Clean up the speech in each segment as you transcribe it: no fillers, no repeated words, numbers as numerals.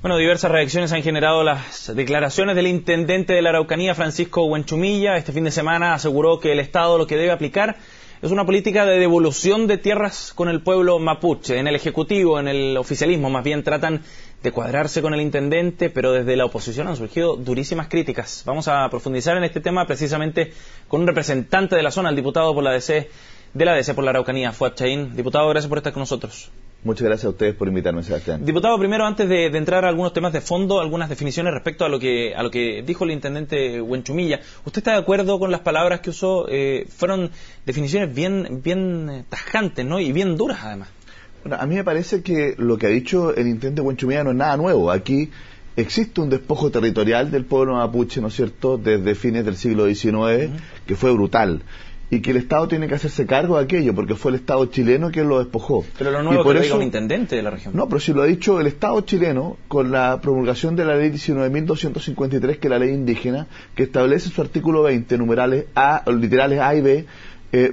Bueno, diversas reacciones han generado las declaraciones del intendente de la Araucanía, Francisco Huenchumilla. Este fin de semana aseguró que el Estado lo que debe aplicar es una política de devolución de tierras con el pueblo mapuche. En el Ejecutivo, en el oficialismo, más bien tratan de cuadrarse con el intendente, pero desde la oposición han surgido durísimas críticas. Vamos a profundizar en este tema precisamente con un representante de la zona, el diputado por la ADC, de la ADC por la Araucanía, Fuad Chaín. Diputado, gracias por estar con nosotros. Muchas gracias a ustedes por invitarme, Sebastián. Diputado, primero, antes de entrar a algunos temas de fondo, algunas definiciones respecto a lo que dijo el intendente Huenchumilla. ¿Usted está de acuerdo con las palabras que usó? Fueron definiciones bien tajantes, ¿no? Y bien duras, además. Bueno, a mí me parece que lo que ha dicho el intendente Huenchumilla no es nada nuevo. Aquí existe un despojo territorial del pueblo mapuche, ¿no es cierto?, desde fines del siglo XIX, que fue brutal. Y que el Estado tiene que hacerse cargo de aquello, porque fue el Estado chileno quien lo despojó. Pero lo nuevo que lo diga un intendente de la región. No, pero si lo ha dicho el Estado chileno con la promulgación de la ley 19.253, que es la ley indígena, que establece su artículo 20, numerales A, literales A y B,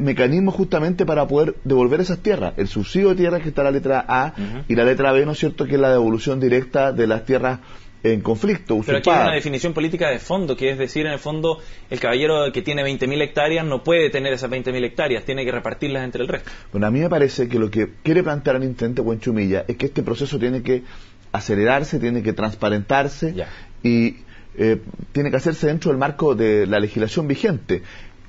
mecanismos justamente para poder devolver esas tierras. El subsidio de tierras, que está la letra A, y la letra B, ¿no es cierto?, que es la devolución directa de las tierras en conflicto, usurpada. Pero aquí hay una definición política de fondo, que es decir, en el fondo, el caballero que tiene 20.000 hectáreas no puede tener esas 20.000 hectáreas, tiene que repartirlas entre el resto. Bueno, a mí me parece que lo que quiere plantear el intendente Huenchumilla es que este proceso tiene que acelerarse, tiene que transparentarse y tiene que hacerse dentro del marco de la legislación vigente.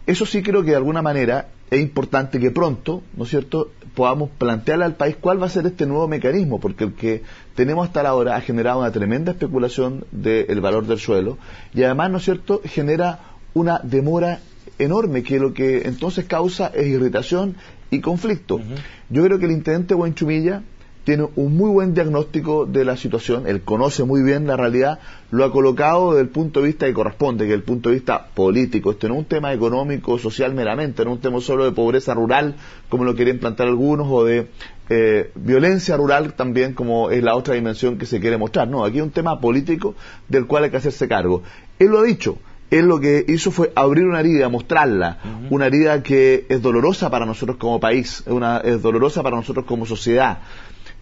Eso sí creo que de alguna manera es importante que pronto, ¿no es cierto?, podamos plantearle al país cuál va a ser este nuevo mecanismo, porque el que tenemos hasta ahora ha generado una tremenda especulación del valor del suelo y además, ¿no es cierto?, genera una demora enorme que lo que entonces causa es irritación y conflicto. Yo creo que el intendente Huenchumilla tiene un muy buen diagnóstico de la situación, él conoce muy bien la realidad, lo ha colocado desde el punto de vista que corresponde, que es el punto de vista político. Esto no es un tema económico, social meramente, no es un tema solo de pobreza rural, como lo quieren plantear algunos, o de violencia rural también, como es la otra dimensión que se quiere mostrar. No, aquí es un tema político del cual hay que hacerse cargo. Él lo ha dicho. Él lo que hizo fue abrir una herida, mostrarla, una herida que es dolorosa para nosotros como país, es dolorosa para nosotros como sociedad.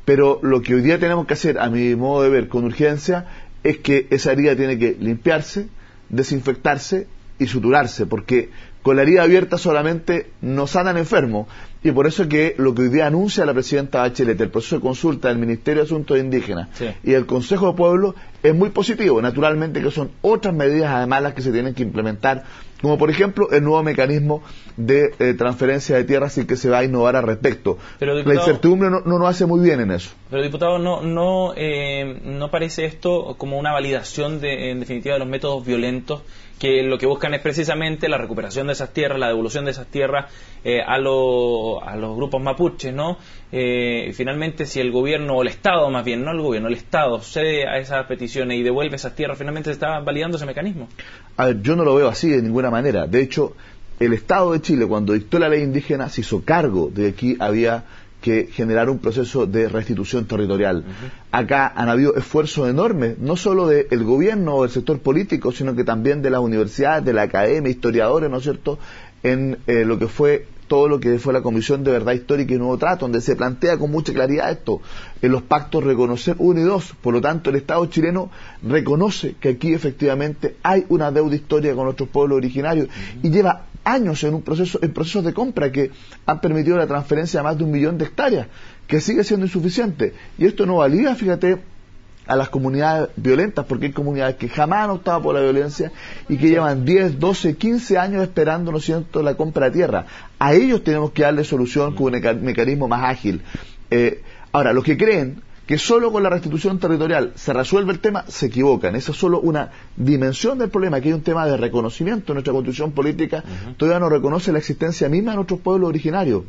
Pero lo que hoy día tenemos que hacer, a mi modo de ver, con urgencia, es que esa herida tiene que limpiarse, desinfectarse y suturarse, porque con la herida abierta solamente nos sanan enfermos, y por eso que lo que hoy día anuncia la presidenta Bachelet, el proceso de consulta del Ministerio de Asuntos Indígenas y el Consejo de Pueblo, es muy positivo. Naturalmente que son otras medidas además las que se tienen que implementar, como por ejemplo el nuevo mecanismo de transferencia de tierras y que se va a innovar al respecto. Pero, diputado, la incertidumbre no nos hace muy bien en eso. Pero, diputado, ¿no parece esto como una validación en definitiva de los métodos violentos, que lo que buscan es precisamente la recuperación de esas tierras, la devolución de esas tierras a los grupos mapuches, ¿no? Finalmente, si el gobierno, o el Estado más bien, no el gobierno, el Estado cede a esas peticiones y devuelve esas tierras, finalmente se está validando ese mecanismo. A ver, yo no lo veo así de ninguna manera. De hecho, el Estado de Chile, cuando dictó la ley indígena, se hizo cargo de que aquí había que generar un proceso de restitución territorial. Acá han habido esfuerzos enormes, no solo del gobierno o del sector político, sino que también de las universidades, de la academia, historiadores, ¿no es cierto?, en lo que fue todo lo que fue la Comisión de Verdad Histórica y Nuevo Trato, donde se plantea con mucha claridad esto, en los pactos reconocer 1 y 2, por lo tanto el Estado chileno reconoce que aquí efectivamente hay una deuda histórica con nuestros pueblos originarios y lleva años en procesos de compra que han permitido la transferencia de más de 1 millón de hectáreas, que sigue siendo insuficiente, y esto no valida, fíjate, a las comunidades violentas, porque hay comunidades que jamás han optado por la violencia y que llevan 10, 12, 15 años esperando, ¿no es cierto?, la compra de tierra. A ellos tenemos que darle solución con un mecanismo más ágil. Ahora, los que creen que solo con la restitución territorial se resuelve el tema, se equivocan. Esa es solo una dimensión del problema, que hay un tema de reconocimiento. Nuestra constitución política todavía no reconoce la existencia misma de nuestros pueblos originarios.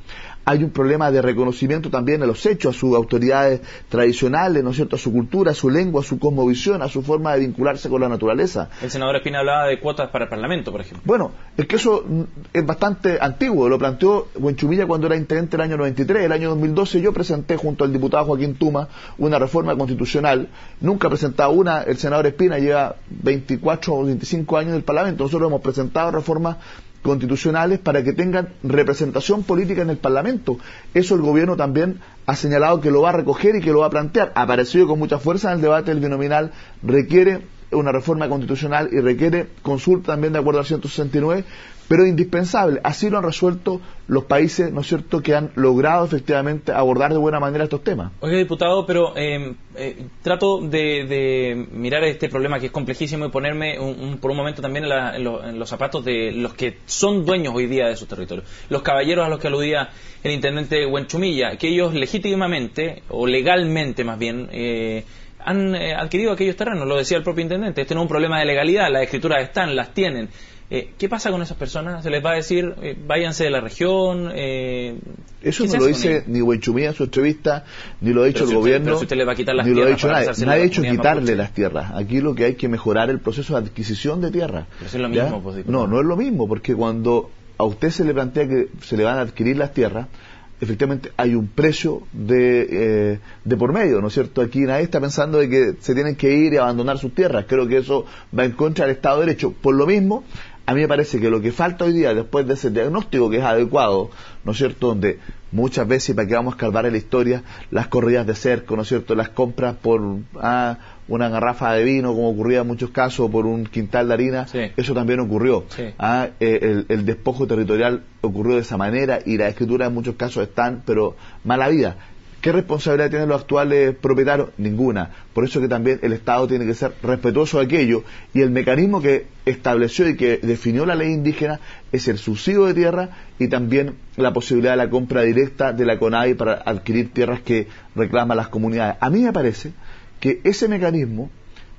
Hay un problema de reconocimiento también a los hechos, a sus autoridades tradicionales, ¿no es cierto?, a su cultura, a su lengua, a su cosmovisión, a su forma de vincularse con la naturaleza. El senador Espina hablaba de cuotas para el Parlamento, por ejemplo. Bueno, es que eso es bastante antiguo, lo planteó Huenchumilla cuando era intendente el año 93, el año 2012 yo presenté junto al diputado Joaquín Tuma una reforma constitucional, nunca ha presentado una, el senador Espina lleva 24 o 25 años en el Parlamento, nosotros hemos presentado reformas constitucionales para que tengan representación política en el Parlamento. Eso el gobierno también ha señalado que lo va a recoger y que lo va a plantear. Ha aparecido con mucha fuerza en el debate del binominal, requiere una reforma constitucional y requiere consulta también de acuerdo al 169, pero indispensable. Así lo han resuelto los países, ¿no es cierto?, que han logrado efectivamente abordar de buena manera estos temas. Oiga, diputado, pero trato de mirar este problema que es complejísimo y ponerme por un momento también en los zapatos de los que son dueños hoy día de esos territorios. Los caballeros a los que aludía el intendente Huenchumilla, que ellos legítimamente, o legalmente más bien, han adquirido aquellos terrenos, lo decía el propio intendente. Este no es un problema de legalidad, las escrituras están, las tienen. ¿Qué pasa con esas personas? ¿Se les va a decir, váyanse de la región? Eso no lo dice ni Huenchumilla en su entrevista, ni lo ha dicho el gobierno, pero si usted le va a quitar las ni lo ha dicho tierras nadie. Nadie ha hecho quitarle las tierras. Aquí lo que hay que mejorar el proceso de adquisición de tierras. Pero es lo mismo, pues, no es lo mismo, porque cuando a usted se le plantea que se le van a adquirir las tierras, efectivamente hay un precio de por medio, ¿no es cierto? Aquí nadie está pensando de que se tienen que ir y abandonar sus tierras. Creo que eso va en contra del Estado de Derecho. Por lo mismo, a mí me parece que lo que falta hoy día, después de ese diagnóstico que es adecuado, ¿no es cierto?, donde muchas veces, para que vamos a escarbar en la historia, las corridas de cerco, ¿no es cierto?, las compras por una garrafa de vino, como ocurría en muchos casos, por un quintal de harina, sí. Eso también ocurrió. Sí. El despojo territorial ocurrió de esa manera y las escrituras en muchos casos están, pero mala vida. ¿Qué responsabilidad tienen los actuales propietarios? Ninguna. Por eso que también el Estado tiene que ser respetuoso de aquello, y el mecanismo que estableció y que definió la ley indígena es el subsidio de tierra y también la posibilidad de la compra directa de la CONADI para adquirir tierras que reclaman las comunidades. A mí me parece que ese mecanismo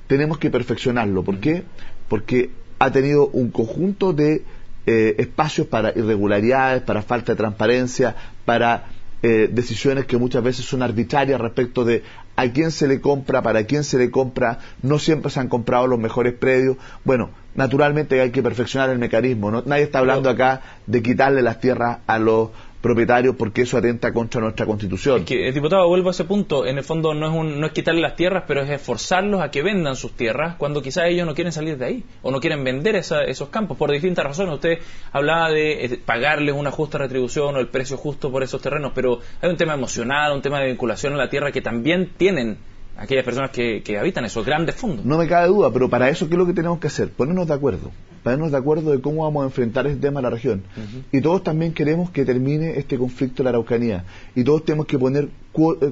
tenemos que perfeccionarlo. ¿Por qué? Porque ha tenido un conjunto de espacios para irregularidades, para falta de transparencia, para decisiones que muchas veces son arbitrarias respecto de a quién se le compra, para quién se le compra. No siempre se han comprado los mejores predios. Bueno, naturalmente hay que perfeccionar el mecanismo, ¿no? Nadie está hablando acá de quitarle las tierras a los propietarios porque eso atenta contra nuestra Constitución. Es que, diputado, vuelvo a ese punto. En el fondo no es quitarle las tierras, pero es esforzarlos a que vendan sus tierras cuando quizás ellos no quieren salir de ahí o no quieren vender esos campos por distintas razones. Usted hablaba de pagarles una justa retribución o el precio justo por esos terrenos, pero hay un tema emocional, un tema de vinculación a la tierra que también tienen aquellas personas que habitan esos grandes fondos. No me cabe duda, pero para eso, ¿qué es lo que tenemos que hacer? Ponernos de acuerdo de cómo vamos a enfrentar ese tema en la región. Y todos también queremos que termine este conflicto de la Araucanía, y todos tenemos que poner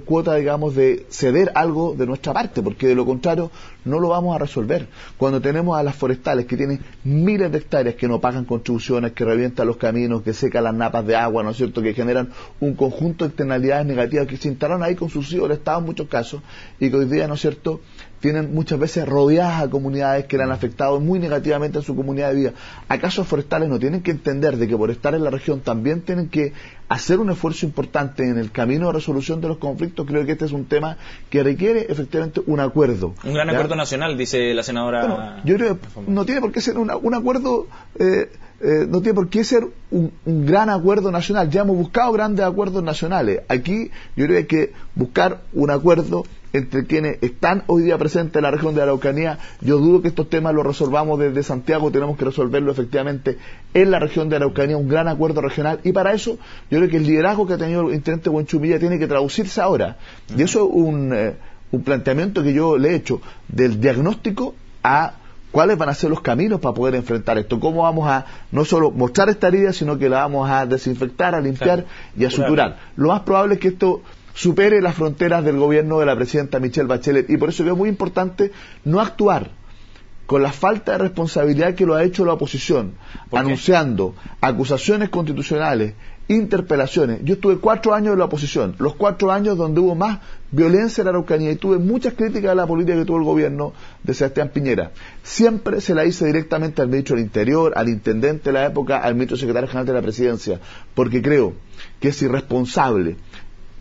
cuota, digamos, de ceder algo de nuestra parte, porque de lo contrario no lo vamos a resolver. Cuando tenemos a las forestales que tienen miles de hectáreas que no pagan contribuciones, que revientan los caminos, que secan las napas de agua, ¿no es cierto?, que generan un conjunto de externalidades negativas que se instalaron ahí con subsidio del Estado en muchos casos, y que hoy día, ¿no es cierto?, tienen muchas veces rodeadas a comunidades que le han afectado muy negativamente a su comunidad de vida. ¿Acaso los forestales no tienen que entender de que por estar en la región también tienen que hacer un esfuerzo importante en el camino de resolución de los conflictos? Creo que este es un tema que requiere efectivamente un acuerdo. Un gran acuerdo nacional, dice la senadora. Bueno, yo creo que no tiene por qué ser un acuerdo, no tiene por qué ser un gran acuerdo nacional. Ya hemos buscado grandes acuerdos nacionales. Aquí yo creo que hay que buscar un acuerdo entre quienes están hoy día presentes en la región de la Araucanía. Yo dudo que estos temas los resolvamos desde Santiago, tenemos que resolverlo efectivamente en la región de Araucanía, un gran acuerdo regional, y para eso yo creo que el liderazgo que ha tenido el intendente Huenchumilla tiene que traducirse ahora. Y eso es un planteamiento que yo le he hecho, del diagnóstico a cuáles van a ser los caminos para poder enfrentar esto, cómo vamos a no solo mostrar esta herida, sino que la vamos a desinfectar, a limpiar, claro, y a suturar. Lo más probable es que esto supere las fronteras del gobierno de la presidenta Michelle Bachelet, y por eso es muy importante no actuar con la falta de responsabilidad que lo ha hecho la oposición, anunciando acusaciones constitucionales, interpelaciones. Yo estuve 4 años en la oposición, los 4 años donde hubo más violencia en la Araucanía, y tuve muchas críticas a la política que tuvo el gobierno de Sebastián Piñera. Siempre se la hice directamente al ministro del Interior, al intendente de la época, al ministro secretario general de la presidencia, porque creo que es irresponsable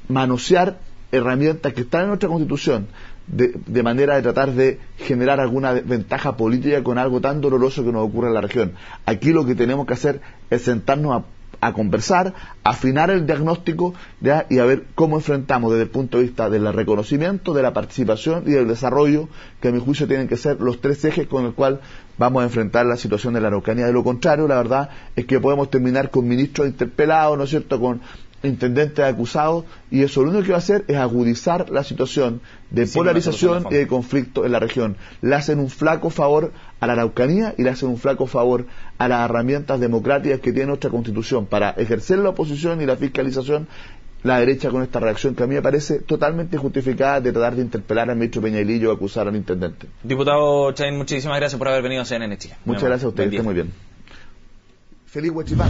manosear herramientas que están en nuestra Constitución de manera de tratar de generar alguna ventaja política con algo tan doloroso que nos ocurre en la región. Aquí lo que tenemos que hacer es sentarnos a conversar, a afinar el diagnóstico, ¿ya? Y a ver cómo enfrentamos desde el punto de vista del reconocimiento, de la participación y del desarrollo, que a mi juicio tienen que ser los tres ejes con el cual vamos a enfrentar la situación de la Araucanía. De lo contrario, la verdad es que podemos terminar con ministros interpelados, ¿no es cierto?, con intendentes acusados, y eso lo único que va a hacer es agudizar la situación de polarización y de conflicto en la región. Le hacen un flaco favor a la Araucanía y le hacen un flaco favor a las herramientas democráticas que tiene nuestra Constitución para ejercer la oposición y la fiscalización. La derecha con esta reacción que a mí me parece totalmente justificada de tratar de interpelar al ministro Peñalillo o acusar al intendente. Diputado Chain, muchísimas gracias por haber venido a CNN Chile. Muchas gracias a ustedes, que esté muy bien. Feliz Huachipán.